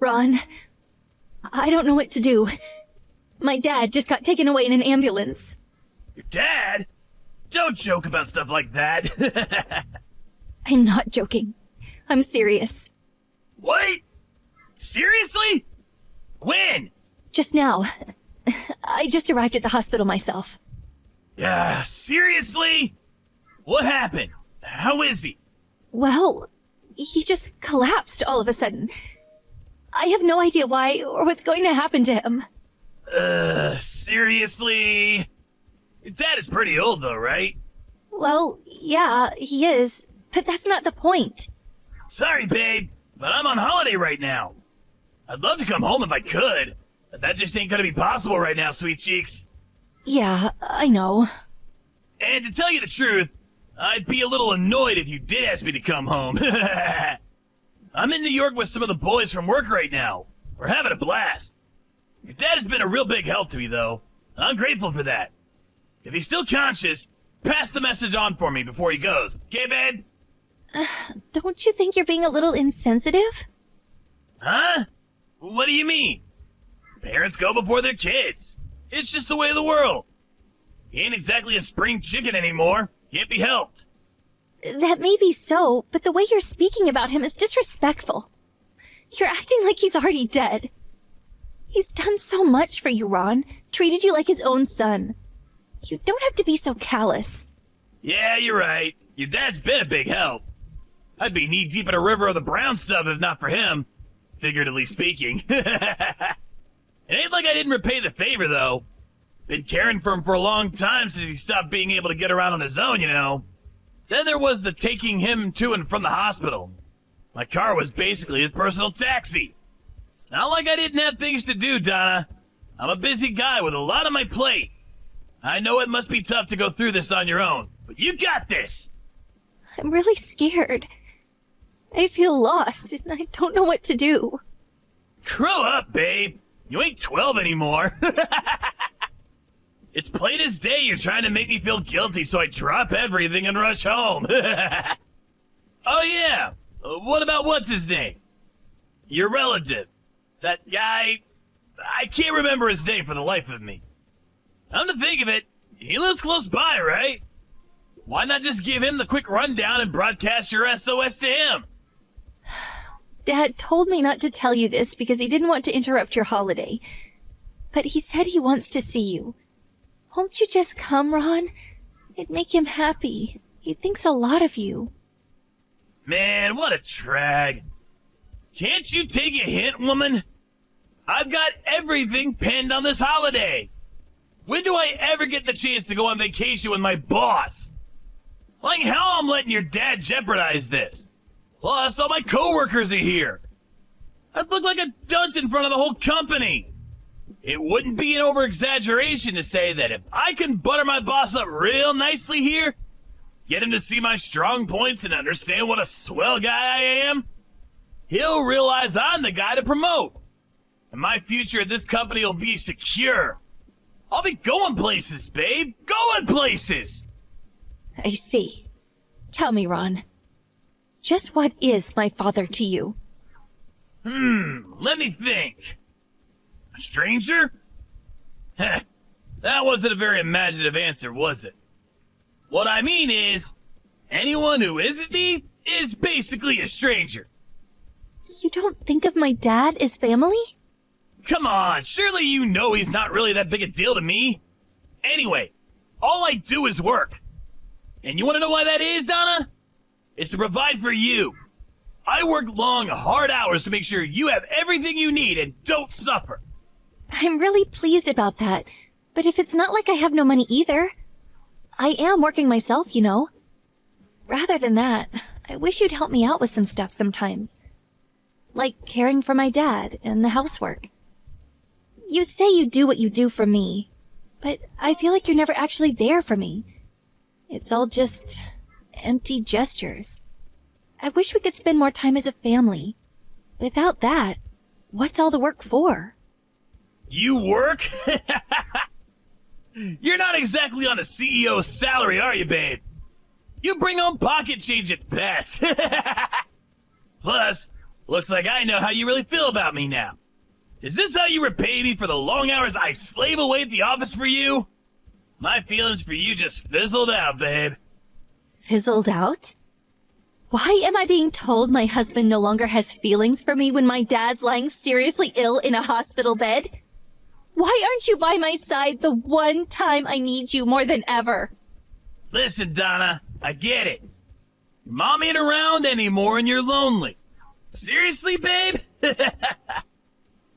Ron, I don't know what to do. My dad just got taken away in an ambulance. Your dad? Don't joke about stuff like that. I'm not joking. I'm serious. What? Seriously? When? Just now. I just arrived at the hospital myself. Yeah, seriously? What happened? How is he? Well, he just collapsed all of a sudden. I have no idea why or what's going to happen to him. Seriously? Your dad is pretty old though, right? Well, yeah, he is, but that's not the point. Sorry, babe, but I'm on holiday right now. I'd love to come home if I could, but that just ain't gonna be possible right now, sweet cheeks. Yeah, I know. And to tell you the truth, I'd be a little annoyed if you did ask me to come home. I'm in New York with some of the boys from work right now. We're having a blast. Your dad has been a real big help to me, though. I'm grateful for that. If he's still conscious, pass the message on for me before he goes. Okay, babe? Don't you think you're being a little insensitive? Huh? What do you mean? Parents go before their kids. It's just the way of the world. He ain't exactly a spring chicken anymore. Can't be helped. That may be so, but the way you're speaking about him is disrespectful. You're acting like he's already dead. He's done so much for you, Ron. Treated you like his own son. You don't have to be so callous. Yeah, you're right. Your dad's been a big help. I'd be knee-deep in a river of the brown stuff if not for him, figuratively speaking. It ain't like I didn't repay the favor, though. Been caring for him for a long time since he stopped being able to get around on his own, you know. Then there was the taking him to and from the hospital. My car was basically his personal taxi. It's not like I didn't have things to do, Donna. I'm a busy guy with a lot on my plate. I know it must be tough to go through this on your own, but you got this! I'm really scared. I feel lost, and I don't know what to do. Grow up, babe. You ain't 12 anymore. It's plain as day you're trying to make me feel guilty, so I drop everything and rush home. Oh, yeah. What about what's his name? Your relative. That guy... I can't remember his name for the life of me. Come to think of it, he lives close by, right? Why not just give him the quick rundown and broadcast your SOS to him? Dad told me not to tell you this because he didn't want to interrupt your holiday. But he said he wants to see you. Won't you just come, Ron? It'd make him happy. He thinks a lot of you. Man, what a trag. Can't you take a hint, woman? I've got everything pinned on this holiday. When do I ever get the chance to go on vacation with my boss? Like how I'm letting your dad jeopardize this? Plus, all my coworkers are here. I'd look like a dunce in front of the whole company. It wouldn't be an over-exaggeration to say that if I can butter my boss up real nicely here, get him to see my strong points and understand what a swell guy I am, he'll realize I'm the guy to promote. And my future at this company will be secure. I'll be going places, babe. Going places! I see. Tell me, Ron. Just what is my father to you? Let me think. A stranger? Heh, that wasn't a very imaginative answer, was it? What I mean is, anyone who isn't me is basically a stranger. You don't think of my dad as family? Come on, surely you know he's not really that big a deal to me. Anyway, all I do is work. And you want to know why that is, Donna? It's to provide for you. I work long, hard hours to make sure you have everything you need and don't suffer. I'm really pleased about that. But if it's not like I have no money either, I am working myself, you know. Rather than that, I wish you'd help me out with some stuff sometimes. Like caring for my dad and the housework. You say you do what you do for me, but I feel like you're never actually there for me. It's all just empty gestures. I wish we could spend more time as a family. Without that, what's all the work for? You work? You're not exactly on a CEO's salary, are you, babe? You bring home pocket change at best. Plus, Looks like I know how you really feel about me now. Is this how you repay me for the long hours I slave away at the office for you? My feelings for you just fizzled out, babe. Fizzled out? Why am I being told my husband no longer has feelings for me when my dad's lying seriously ill in a hospital bed? Why aren't you by my side the one time I need you more than ever? Listen, Donna, I get it. Your mom ain't around anymore and you're lonely. Seriously, babe?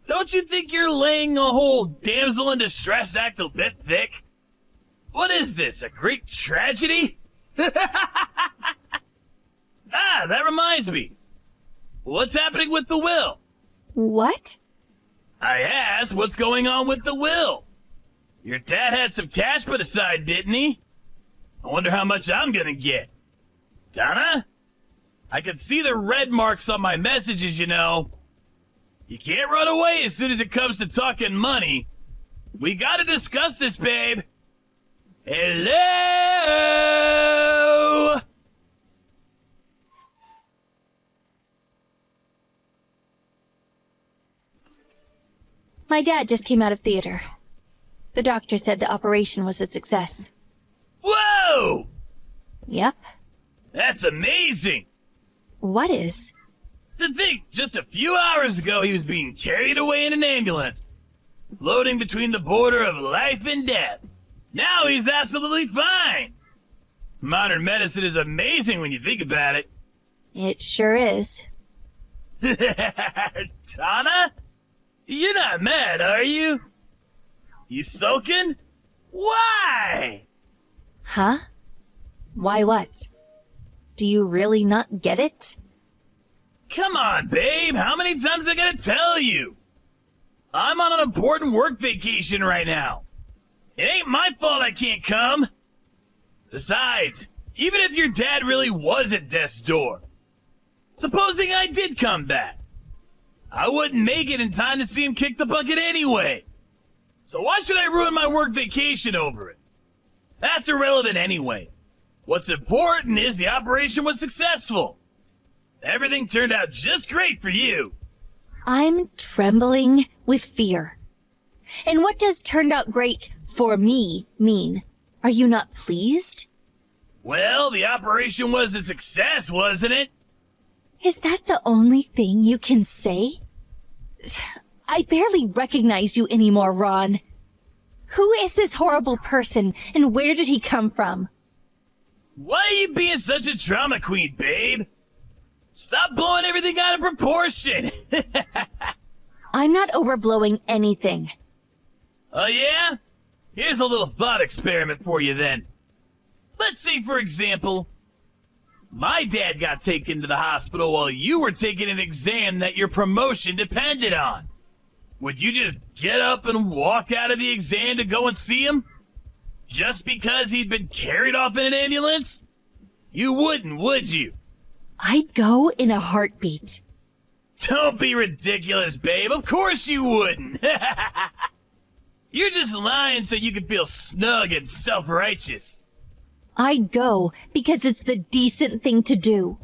Don't you think you're laying a whole damsel in distress act a bit thick? What is this, a Greek tragedy? Ah, that reminds me. What's happening with the will? What? I asked, what's going on with the will? Your dad had some cash put aside, didn't he? I wonder how much I'm gonna get. Donna? I can see the red marks on my messages, you know. You can't run away as soon as it comes to talking money. We gotta discuss this, babe. Hello? My dad just came out of theater. The doctor said the operation was a success. Whoa! Yep. That's amazing! What is? To think, just a few hours ago he was being carried away in an ambulance, floating between the border of life and death. Now he's absolutely fine! Modern medicine is amazing when you think about it. It sure is. Donna? You're not mad, are you? You soaking? Why? Huh? Why what? Do you really not get it? Come on, babe. How many times I gotta tell you? I'm on an important work vacation right now. It ain't my fault I can't come. Besides, even if your dad really was at death's door, supposing I did come back, I wouldn't make it in time to see him kick the bucket anyway. So why should I ruin my work vacation over it? That's irrelevant anyway. What's important is the operation was successful. Everything turned out just great for you. I'm trembling with fear. And what does turned out great for me mean? Are you not pleased? Well, the operation was a success, wasn't it? Is that the only thing you can say? I barely recognize you anymore, Ron. Who is this horrible person, and where did he come from? Why are you being such a drama queen, babe? Stop blowing everything out of proportion. I'm not overblowing anything. Oh yeah? Here's a little thought experiment for you then. Let's say, for example, my dad got taken to the hospital while you were taking an exam that your promotion depended on. Would you just get up and walk out of the exam to go and see him? Just because he'd been carried off in an ambulance? You wouldn't, would you? I'd go in a heartbeat. Don't be ridiculous, babe. Of course you wouldn't. You're just lying so you can feel snug and self-righteous. I'd go because it's the decent thing to do.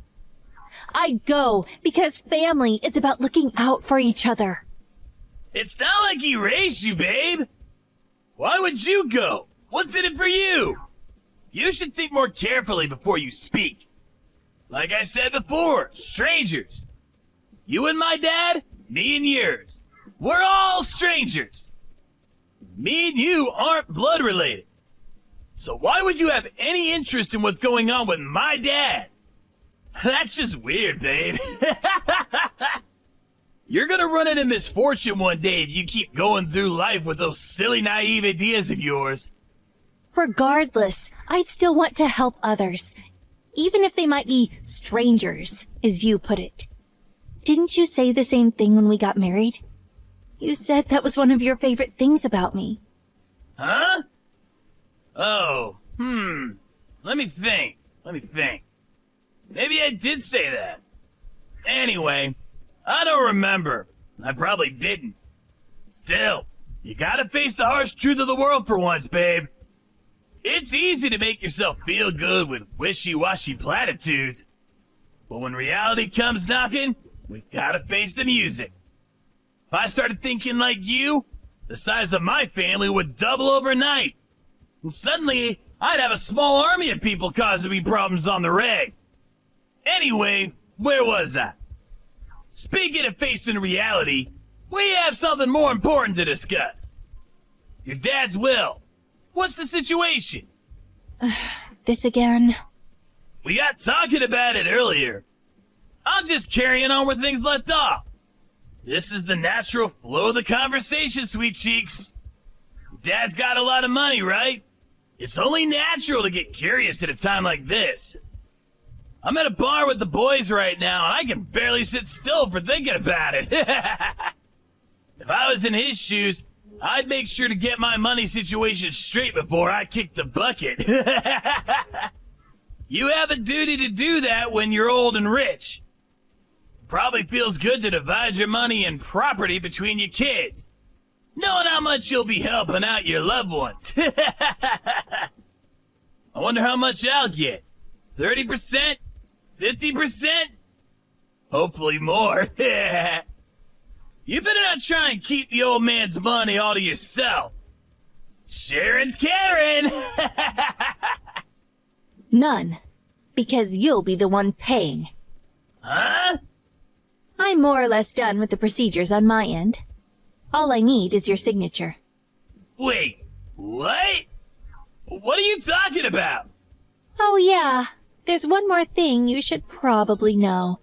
I'd go because family is about looking out for each other. It's not like he raised you, babe. Why would you go? What's in it for you? You should think more carefully before you speak. Like I said before, strangers. You and my dad, me and yours. We're all strangers. Me and you aren't blood related. So why would you have any interest in what's going on with my dad? That's just weird, babe. You're gonna run into misfortune one day if you keep going through life with those silly, naive ideas of yours. Regardless, I'd still want to help others, even if they might be strangers, as you put it. Didn't you say the same thing when we got married? You said that was one of your favorite things about me. Huh? Oh, Let me think. Maybe I did say that. Anyway, I don't remember. I probably didn't. Still, you gotta face the harsh truth of the world for once, babe. It's easy to make yourself feel good with wishy-washy platitudes. But when reality comes knocking, We gotta face the music. If I started thinking like you, the size of my family would double overnight. And suddenly, I'd have a small army of people causing me problems on the reg. Anyway, where was I? Speaking of facing reality, we have something more important to discuss. Your dad's will. What's the situation? This again? We got talking about it earlier. I'm just carrying on where things left off. This is the natural flow of the conversation, sweet cheeks. Dad's got a lot of money, right? It's only natural to get curious at a time like this. I'm at a bar with the boys right now, and I can barely sit still for thinking about it. If I was in his shoes, I'd make sure to get my money situation straight before I kick the bucket. You have a duty to do that when you're old and rich. Probably feels good to divide your money and property between your kids, knowing how much you'll be helping out your loved ones. I wonder how much I'll get. 30%? 50%? Hopefully more. You better not try and keep the old man's money all to yourself. Sharon's Karen. None. Because you'll be the one paying. Huh? I'm more or less done with the procedures on my end. All I need is your signature. Wait, what? What are you talking about? Oh yeah, there's one more thing you should probably know.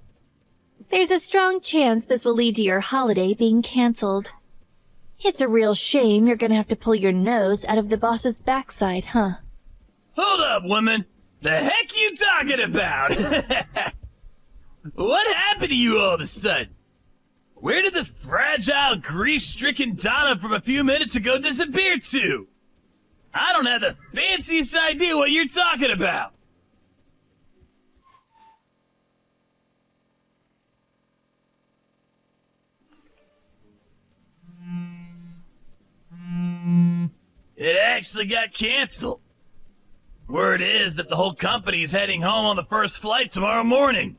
There's a strong chance this will lead to your holiday being cancelled. It's a real shame you're gonna have to pull your nose out of the boss's backside, huh? Hold up, woman. The heck you talking about? What happened to you all of a sudden? Where did the fragile, grief-stricken Donna from a few minutes ago disappear to? I don't have the fanciest idea what you're talking about. It actually got canceled. Word is that the whole company is heading home on the first flight tomorrow morning.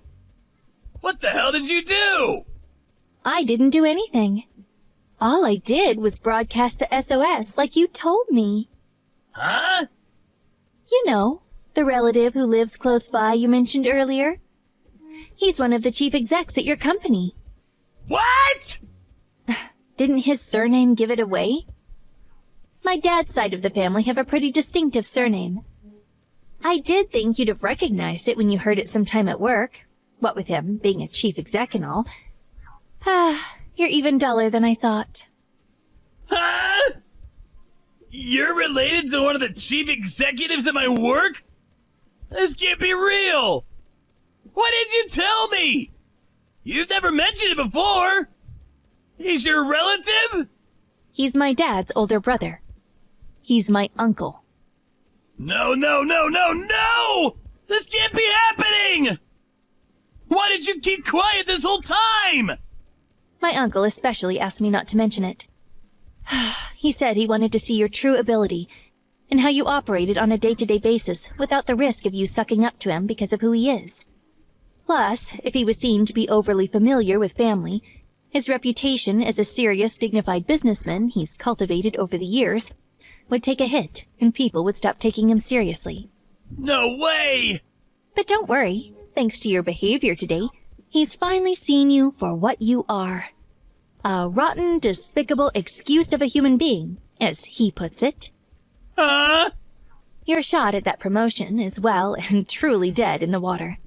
What the hell did you do? I didn't do anything. All I did was broadcast the SOS like you told me. Huh? You know, the relative who lives close by you mentioned earlier. He's one of the chief execs at your company. What? Didn't his surname give it away? My dad's side of the family have a pretty distinctive surname. I did think you'd have recognized it when you heard it sometime at work. What with him being a chief exec and all. You're even duller than I thought. Huh? You're related to one of the chief executives at my work? This can't be real. Why didn't you tell me? You've never mentioned it before. He's your relative? He's my dad's older brother. He's my uncle. No! This can't be happening! Why did you keep quiet this whole time? My uncle especially asked me not to mention it. He said he wanted to see your true ability and how you operated on a day-to-day basis without the risk of you sucking up to him because of who he is. Plus, if he was seen to be overly familiar with family, his reputation as a serious, dignified businessman he's cultivated over the years would take a hit and people would stop taking him seriously. No way! But don't worry. Thanks to your behavior today, he's finally seen you for what you are. A rotten, despicable excuse of a human being, as he puts it. Huh? Your shot at that promotion is well and truly dead in the water.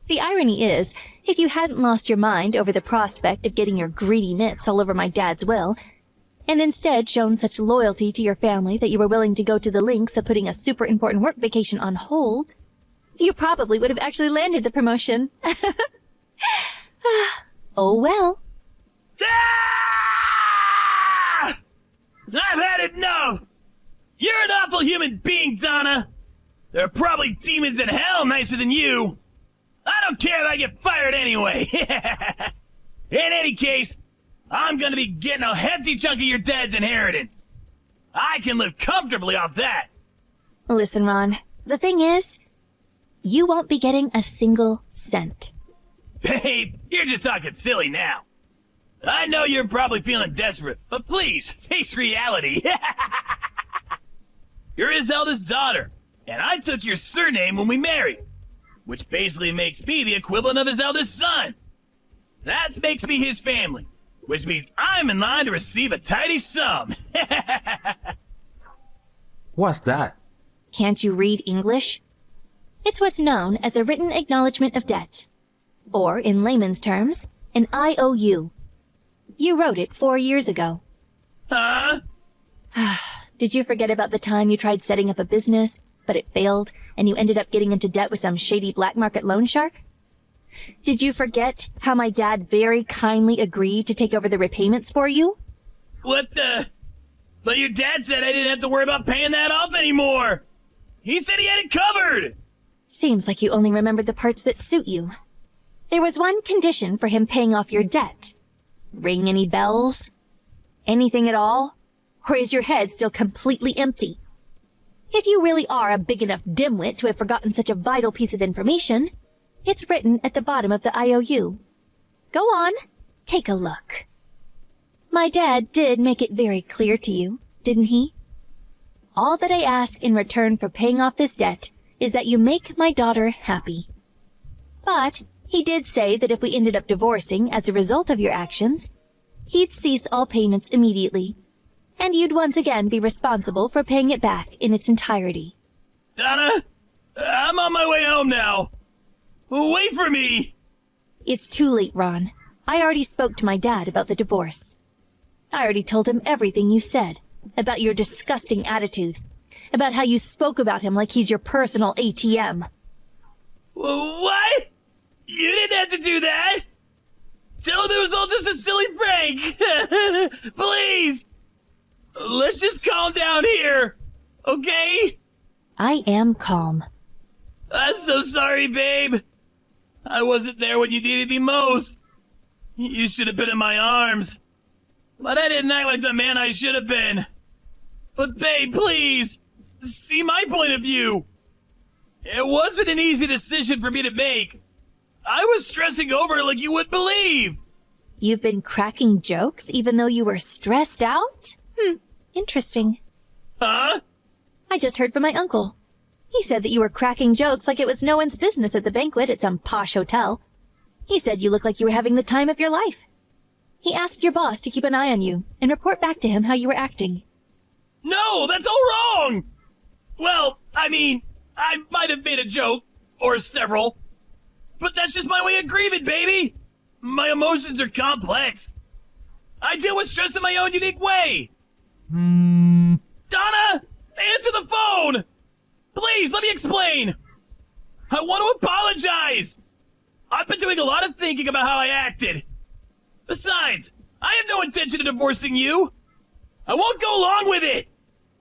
The irony is, if you hadn't lost your mind over the prospect of getting your greedy mitts all over my dad's will, and instead shown such loyalty to your family that you were willing to go to the lengths of putting a super important work vacation on hold, you probably would have actually landed the promotion. Oh well. Ah! I've had enough! You're an awful human being, Donna! There are probably demons in hell nicer than you! I don't care if I get fired anyway! In any case, I'm gonna be getting a hefty chunk of your dad's inheritance. I can live comfortably off that. Listen, Ron, the thing is, you won't be getting a single cent. Babe, you're just talking silly now. I know you're probably feeling desperate, but please, face reality. You're his eldest daughter, and I took your surname when we married, which basically makes me the equivalent of his eldest son. That makes me his family, which means I'm in line to receive a tidy sum. What's that? Can't you read English? It's what's known as a written acknowledgement of debt. Or, in layman's terms, an IOU. You wrote it 4 years ago. Huh? Did you forget about the time you tried setting up a business, but it failed, and you ended up getting into debt with some shady black market loan shark? Did you forget how my dad very kindly agreed to take over the repayments for you? What the? But your dad said I didn't have to worry about paying that off anymore. He said he had it covered. Seems like you only remembered the parts that suit you. There was one condition for him paying off your debt. Ring any bells? Anything at all? Or is your head still completely empty? If you really are a big enough dimwit to have forgotten such a vital piece of information, it's written at the bottom of the IOU. Go on, take a look. My dad did make it very clear to you, didn't he? All that I ask in return for paying off this debt is that you make my daughter happy. But he did say that if we ended up divorcing as a result of your actions, he'd cease all payments immediately, and you'd once again be responsible for paying it back in its entirety. Donna, I'm on my way home now. Wait for me! It's too late, Ron. I already spoke to my dad about the divorce. I already told him everything you said, about your disgusting attitude, about how you spoke about him like he's your personal ATM. What? You didn't have to do that! Tell him it was all just a silly prank! Please! Let's just calm down here, okay? I am calm. I'm so sorry, babe. I wasn't there when you needed me most. You should have been in my arms. But I didn't act like the man I should have been. But babe, please, see my point of view. It wasn't an easy decision for me to make. I was stressing over it like you wouldn't believe. You've been cracking jokes even though you were stressed out? Interesting. Huh? I just heard from my uncle. He said that you were cracking jokes like it was no one's business at the banquet at some posh hotel. He said you looked like you were having the time of your life. He asked your boss to keep an eye on you and report back to him how you were acting. No, that's all wrong! Well, I mean, I might have made a joke, or several, but that's just my way of grieving, baby! My emotions are complex. I deal with stress in my own unique way. Donna, answer the phone! Please, let me explain! I want to apologize! I've been doing a lot of thinking about how I acted. Besides, I have no intention of divorcing you. I won't go along with it!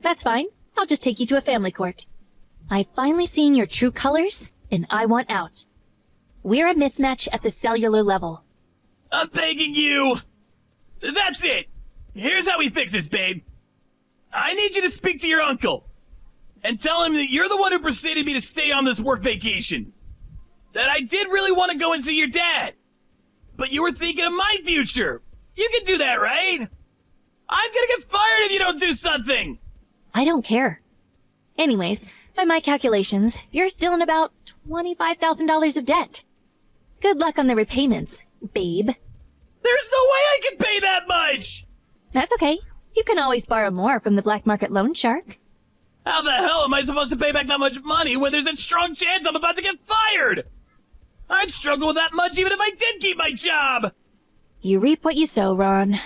That's fine. I'll just take you to a family court. I've finally seen your true colors, and I want out. We're a mismatch at the cellular level. I'm begging you! That's it! Here's how we fix this, babe. I need you to speak to your uncle and tell him that you're the one who persuaded me to stay on this work vacation. That I did really want to go and see your dad, but you were thinking of my future. You can do that, right? I'm gonna get fired if you don't do something! I don't care. Anyways, by my calculations, you're still in about $25,000 of debt. Good luck on the repayments, babe. There's no way I can pay that much! That's okay. You can always borrow more from the black market loan shark. How the hell am I supposed to pay back that much money when there's a strong chance I'm about to get fired? I'd struggle with that much even if I did keep my job! You reap what you sow, Ron.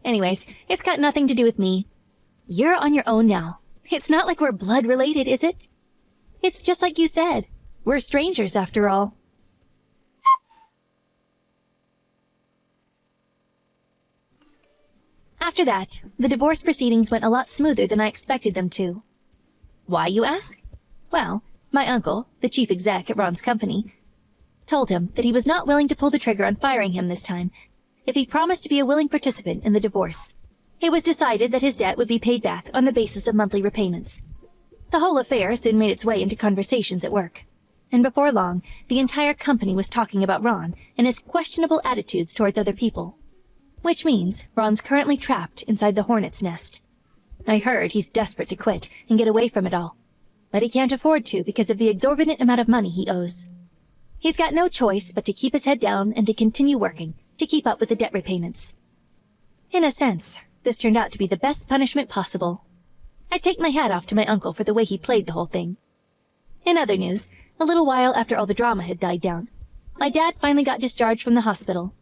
Anyways, it's got nothing to do with me. You're on your own now. It's not like we're blood related, is it? It's just like you said. We're strangers after all. After that, the divorce proceedings went a lot smoother than I expected them to. Why, you ask? Well, my uncle, the chief exec at Ron's company, told him that he was not willing to pull the trigger on firing him this time if he promised to be a willing participant in the divorce. It was decided that his debt would be paid back on the basis of monthly repayments. The whole affair soon made its way into conversations at work. and before long, the entire company was talking about Ron and his questionable attitudes towards other people. Which means Ron's currently trapped inside the hornet's nest. I heard he's desperate to quit and get away from it all, but he can't afford to because of the exorbitant amount of money he owes. He's got no choice but to keep his head down and to continue working to keep up with the debt repayments. In a sense, this turned out to be the best punishment possible. I take my hat off to my uncle for the way he played the whole thing. In other news, a little while after all the drama had died down, my dad finally got discharged from the hospital.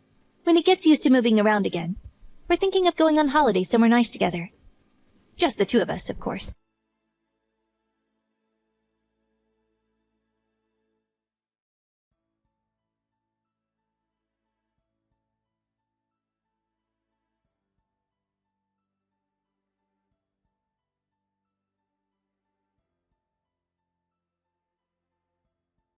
When he gets used to moving around again, we're thinking of going on holiday somewhere nice together. Just the two of us, of course.